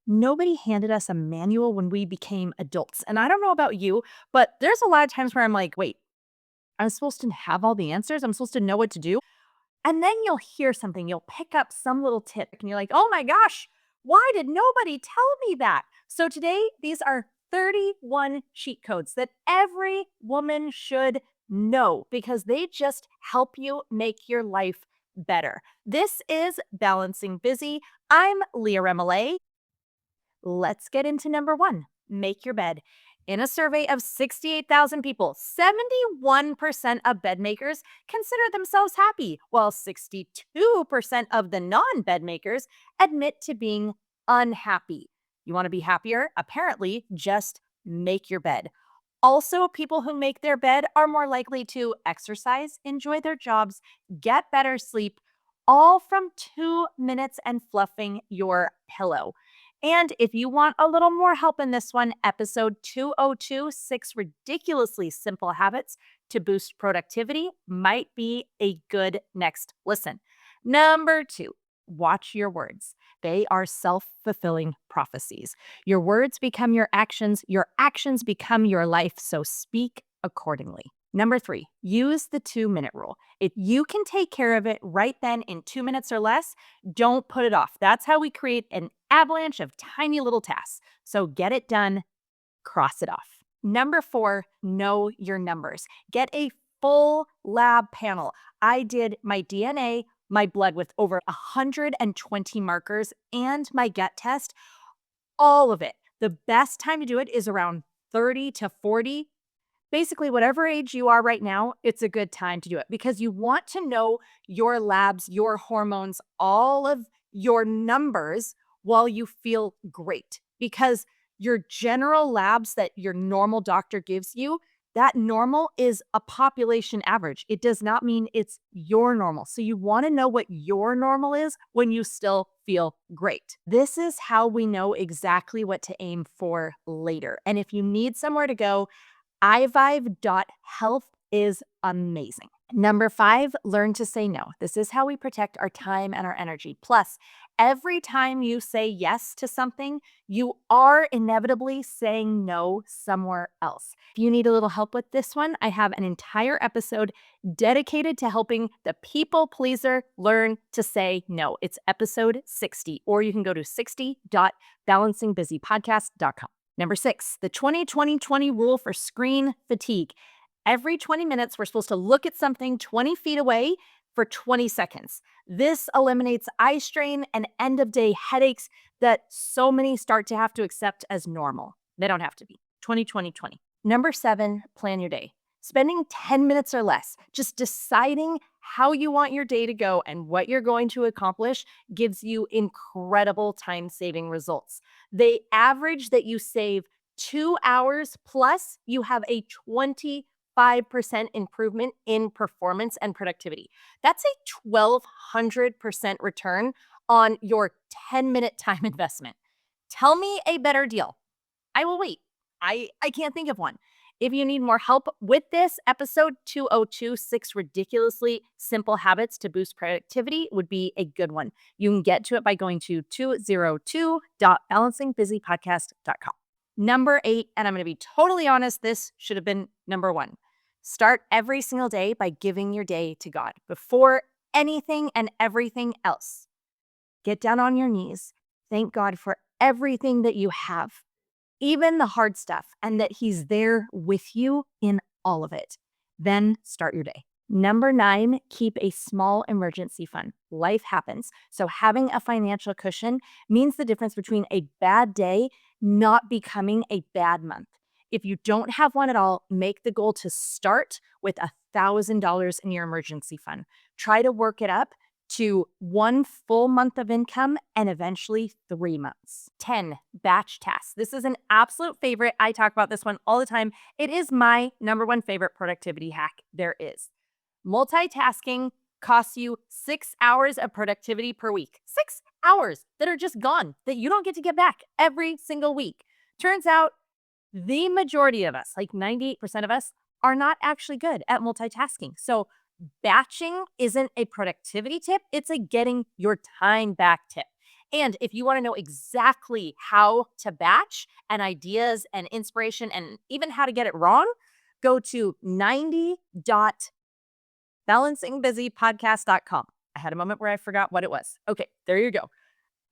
Nobody handed us a manual when we became adults. And I don't know about you, but there's a lot of times where I'm like, wait, I'm supposed to have all the answers. I'm supposed to know what to do. And then you'll hear something, you'll pick up some little tip, and you're like, oh my gosh, why did nobody tell me that? So today, these are 31 cheat codes that every woman should know because they just help you make your life better. This is Balancing Busy. I'm Leah Remillet. Let's get into number one, make your bed. In a survey of 68,000 people, 71% of bed makers consider themselves happy, while 62% of the non bed makers admit to being unhappy. You want to be happier? Apparently, just make your bed. Also, people who make their bed are more likely to exercise, enjoy their jobs, get better sleep, all from 2 minutes and fluffing your pillow. And if you want a little more help in this one, episode 202, Six Ridiculously Simple Habits to Boost Productivity, might be a good next listen. Number two, watch your words. They are self fulfilling prophecies. Your words become your actions become your life, so speak accordingly. Number three, use the 2 minute rule. If you can take care of it right then in 2 minutes or less, don't put it off. That's how we create an avalanche of tiny little tasks. So get it done, cross it off. Number four, know your numbers. Get a full lab panel. I did my DNA, my blood with over 120 markers, and my gut test, all of it. The best time to do it is around 30 to 40. Basically, whatever age you are right now, it's a good time to do it because you want to know your labs, your hormones, all of your numbers while you feel great. Because your general labs that your normal doctor gives you, that normal is a population average. It does not mean it's your normal. So you want to know what your normal is when you still feel great. This is how we know exactly what to aim for later. And if you need somewhere to go, iVive.health is amazing. Number five, learn to say no. This is how we protect our time and our energy. Plus, every time you say yes to something, you are inevitably saying no somewhere else. If you need a little help with this one, I have an entire episode dedicated to helping the people pleaser learn to say no. It's episode 60, or you can go to 60.balancingbusypodcast.com. Number six, the 20-20-20 rule for screen fatigue. Every 20 minutes, we're supposed to look at something 20 feet away for 20 seconds. This eliminates eye strain and end of day headaches that so many start to have to accept as normal. They don't have to be. 20-20-20. Number seven, plan your day. Spending 10 minutes or less just deciding how you want your day to go and what you're going to accomplish gives you incredible time-saving results. They average that you save 2 hours plus you have a 25% improvement in performance and productivity. That's a 1,200% return on your 10-minute time investment. Tell me a better deal. I will wait. I can't think of one. If you need more help with this, episode 202, Six Ridiculously Simple Habits to Boost Productivity, would be a good one. You can get to it by going to 202.balancingbusypodcast.com. Number eight, and I'm going to be totally honest, this should have been number one. Start every single day by giving your day to God before anything and everything else. Get down on your knees. Thank God for everything that you have, even the hard stuff, and that He's there with you in all of it. Then start your day. Number nine, keep a small emergency fund. Life happens. So having a financial cushion means the difference between a bad day not becoming a bad month. If you don't have one at all, make the goal to start with $1,000 in your emergency fund. Try to work it up to 1 full month of income and eventually 3 months. 10, batch tasks. This is an absolute favorite. I talk about this one all the time. It is my number one favorite productivity hack there is. Multitasking costs you 6 hours of productivity per week. 6 hours that are just gone, that you don't get to get back every single week. Turns out the majority of us, like 98% of us, are not actually good at multitasking. So batching isn't a productivity tip, it's a getting your time back tip. And if you want to know exactly how to batch and ideas and inspiration and even how to get it wrong, go to 90.balancingbusypodcast.com. I had a moment where I forgot what it was. Okay, there you go.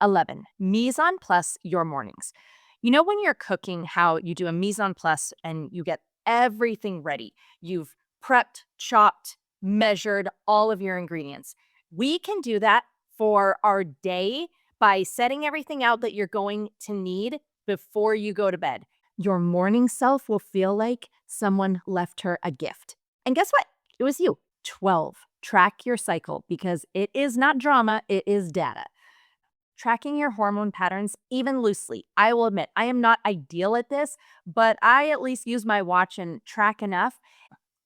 11, mise en place your mornings. You know, when you're cooking, how you do a mise en place and you get everything ready. You've prepped, chopped, measured all of your ingredients. We can do that for our day by setting everything out that you're going to need before you go to bed. Your morning self will feel like someone left her a gift. And guess what? It was you. 12, track your cycle because it is not drama, it is data. Tracking your hormone patterns, even loosely. I will admit, I am not ideal at this, but I at least use my watch and track enough.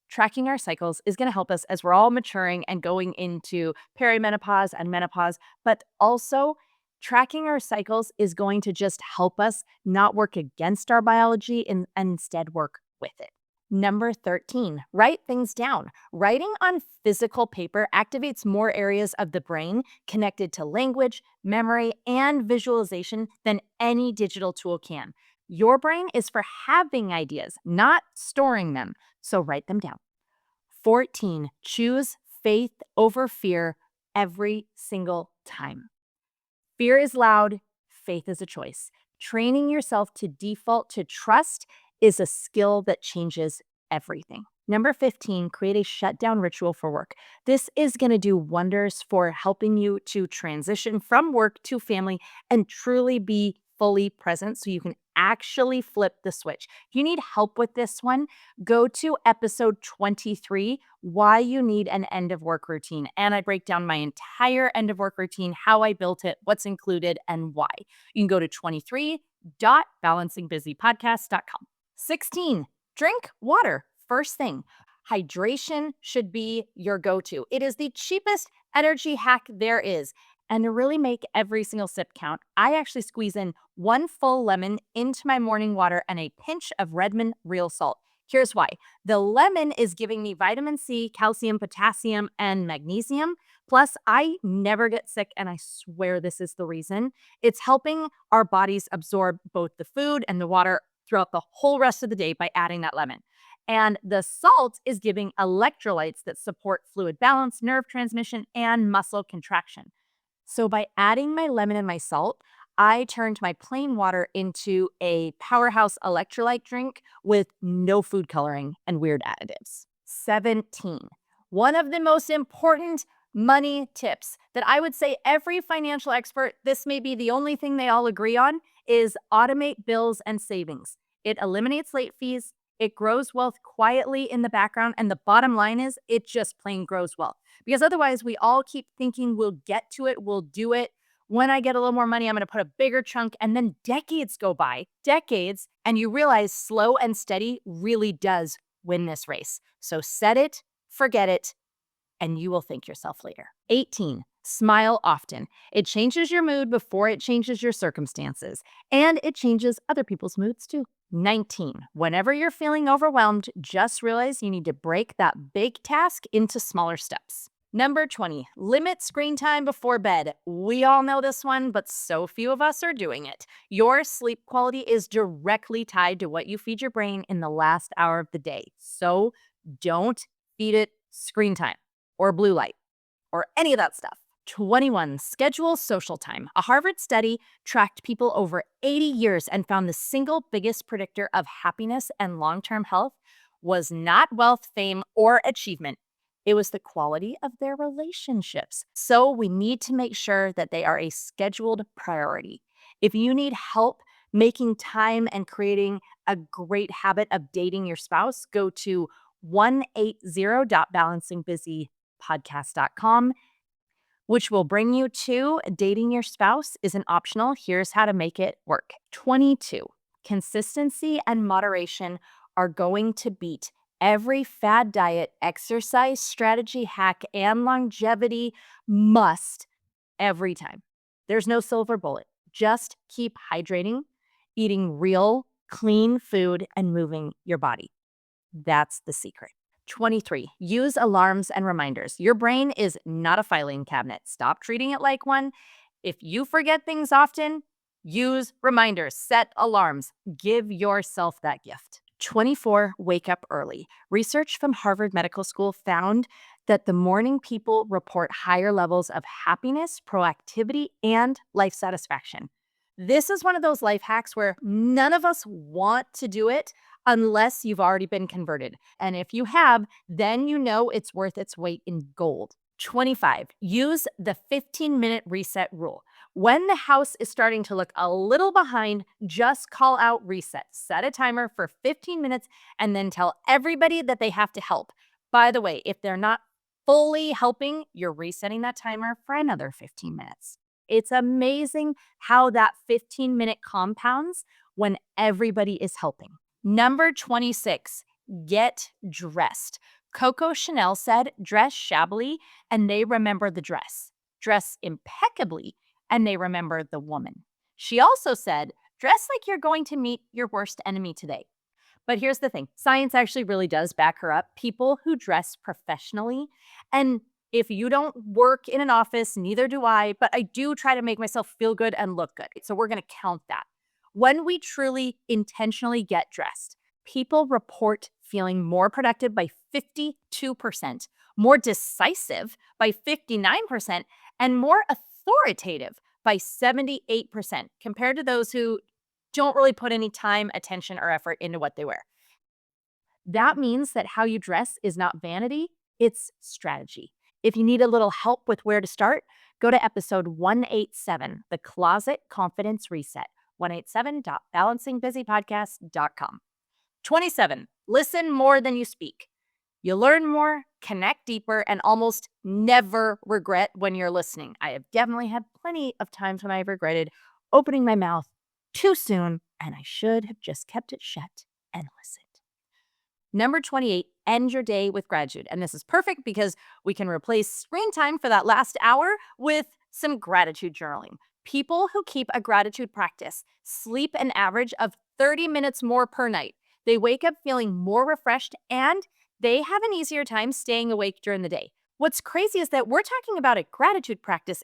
Tracking our cycles is going to help us as we're all maturing and going into perimenopause and menopause, but also tracking our cycles is going to just help us not work against our biology and instead work with it. Number 13, write things down. Writing on physical paper activates more areas of the brain connected to language, memory, and visualization than any digital tool can. Your brain is for having ideas, not storing them. So write them down. 14, choose faith over fear every single time. Fear is loud, faith is a choice. Training yourself to default to trust is a skill that changes everything. Number 15, create a shutdown ritual for work. This is going to do wonders for helping you to transition from work to family and truly be fully present so you can actually flip the switch. If you need help with this one, go to episode 23, Why You Need an End of Work Routine. And I break down my entire end of work routine, how I built it, what's included, and why. You can go to 23.balancingbusypodcast.com. 16, drink water. First thing, hydration should be your go-to. It is the cheapest energy hack there is. And to really make every single sip count, I actually squeeze in one full lemon into my morning water and a pinch of Redmond real salt. Here's why. The lemon is giving me vitamin C, calcium, potassium, and magnesium. Plus, I never get sick, and I swear this is the reason. It's helping our bodies absorb both the food and the water throughout the whole rest of the day by adding that lemon. And the salt is giving electrolytes that support fluid balance, nerve transmission, and muscle contraction. So by adding my lemon and my salt, I turned my plain water into a powerhouse electrolyte drink with no food coloring and weird additives. 17. One of the most important money tips that I would say every financial expert, this may be the only thing they all agree on, is automate bills and savings. It eliminates late fees. It grows wealth quietly in the background. And the bottom line is it just plain grows wealth. Because otherwise, we all keep thinking we'll get to it, we'll do it. When I get a little more money, I'm going to put a bigger chunk. And then decades go by, decades, and you realize slow and steady really does win this race. So set it, forget it, and you will thank yourself later. 18, smile often. It changes your mood before it changes your circumstances, and it changes other people's moods too. 19, whenever you're feeling overwhelmed, just realize you need to break that big task into smaller steps. Number 20, limit screen time before bed. We all know this one, but so few of us are doing it. Your sleep quality is directly tied to what you feed your brain in the last hour of the day. So don't feed it screen time or blue light or any of that stuff. 21, schedule social time. A Harvard study tracked people over 80 years and found the single biggest predictor of happiness and long-term health was not wealth, fame, or achievement. It was the quality of their relationships. So we need to make sure that they are a scheduled priority. If you need help making time and creating a great habit of dating your spouse, go to 180.balancingbusypodcast.com, which will bring you to dating your spouse isn't optional. Here's how to make it work. 22, consistency and moderation are going to beat every fad diet, exercise, strategy, hack, and longevity must every time. There's no silver bullet. Just keep hydrating, eating real, clean food, and moving your body. That's the secret. 23, use alarms and reminders. Your brain is not a filing cabinet. Stop treating it like one. If you forget things often, use reminders, set alarms, give yourself that gift. 24, wake up early. Research from Harvard Medical School found that the morning people report higher levels of happiness, proactivity, and life satisfaction. This is one of those life hacks where none of us want to do it unless you've already been converted. And if you have, then you know it's worth its weight in gold. 25, use the 15-minute reset rule. When the house is starting to look a little behind, just call out reset. Set a timer for 15 minutes and then tell everybody that they have to help. By the way, if they're not fully helping, you're resetting that timer for another 15 minutes. It's amazing how that 15-minute compounds when everybody is helping. Number 26, get dressed. Coco Chanel said, dress shabbily and they remember the dress. Dress impeccably and they remember the woman. She also said, dress like you're going to meet your worst enemy today. But here's the thing, science actually really does back her up. People who dress professionally, and if you don't work in an office, neither do I, but I do try to make myself feel good and look good. So we're going to count that. When we truly intentionally get dressed, people report feeling more productive by 52%, more decisive by 59%, and more authoritative by 78% compared to those who don't really put any time, attention, or effort into what they wear. That means that how you dress is not vanity, it's strategy. If you need a little help with where to start, go to episode 187, The Closet Confidence Reset, 187.balancingbusypodcast.com. 27, listen more than you speak. You learn more, connect deeper, and almost never regret when you're listening. I have definitely had plenty of times when I've regretted opening my mouth too soon, and I should have just kept it shut and listened. Number 28, end your day with gratitude. And this is perfect because we can replace screen time for that last hour with some gratitude journaling. People who keep a gratitude practice sleep an average of 30 minutes more per night. They wake up feeling more refreshed and they have an easier time staying awake during the day. What's crazy is that we're talking about a gratitude practice,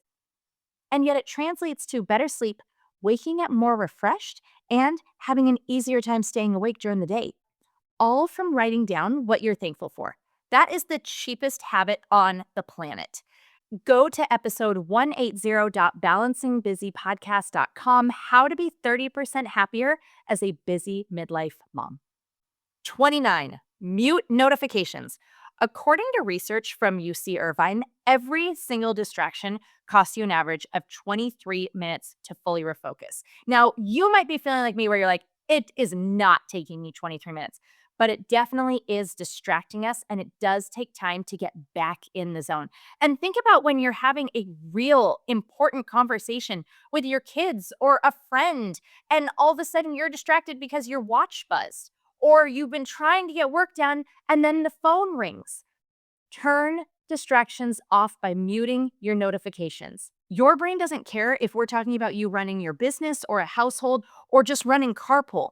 and yet it translates to better sleep, waking up more refreshed, and having an easier time staying awake during the day, all from writing down what you're thankful for. That is the cheapest habit on the planet. Go to episode 180.balancingbusypodcast.com, how to be 30% happier as a busy midlife mom. 29, mute notifications. According to research from UC Irvine, every single distraction costs you an average of 23 minutes to fully refocus. Now, you might be feeling like me where you're like, it is not taking me 23 minutes, but it definitely is distracting us and it does take time to get back in the zone. And think about when you're having a real important conversation with your kids or a friend, and all of a sudden you're distracted because your watch buzzed, or you've been trying to get work done and then the phone rings. Turn distractions off by muting your notifications. Your brain doesn't care if we're talking about you running your business or a household or just running carpool.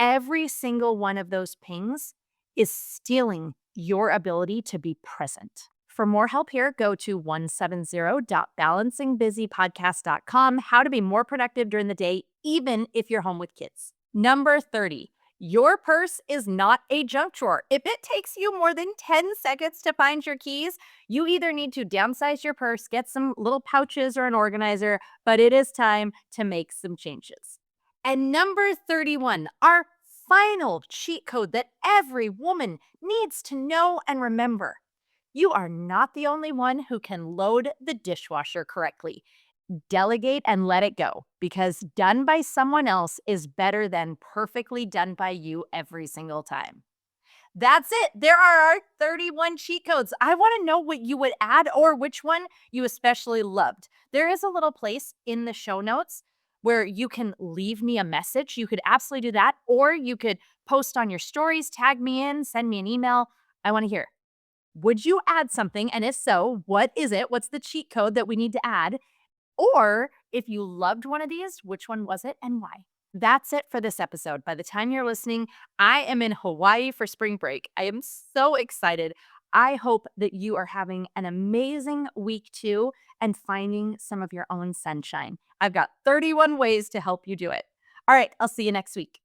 Every single one of those pings is stealing your ability to be present. For more help here, go to 170.balancingbusypodcast.com, how to be more productive during the day, even if you're home with kids. Number 30, your purse is not a junk drawer. If it takes you more than 10 seconds to find your keys, you either need to downsize your purse, get some little pouches or an organizer, but it is time to make some changes. And number 31, our final cheat code that every woman needs to know and remember. You are not the only one who can load the dishwasher correctly. Delegate and let it go, because done by someone else is better than perfectly done by you every single time. That's it. There are our 31 cheat codes. I want to know what you would add or which one you especially loved. There is a little place in the show notes where you can leave me a message. You could absolutely do that, or you could post on your stories, tag me in, send me an email. I want to hear. Would you add something? And if so, what is it? What's the cheat code that we need to add? Or if you loved one of these, which one was it and why? That's it for this episode. By the time you're listening, I am in Hawaii for spring break. I am so excited. I hope that you are having an amazing week too and finding some of your own sunshine. I've got 31 ways to help you do it. All right, I'll see you next week.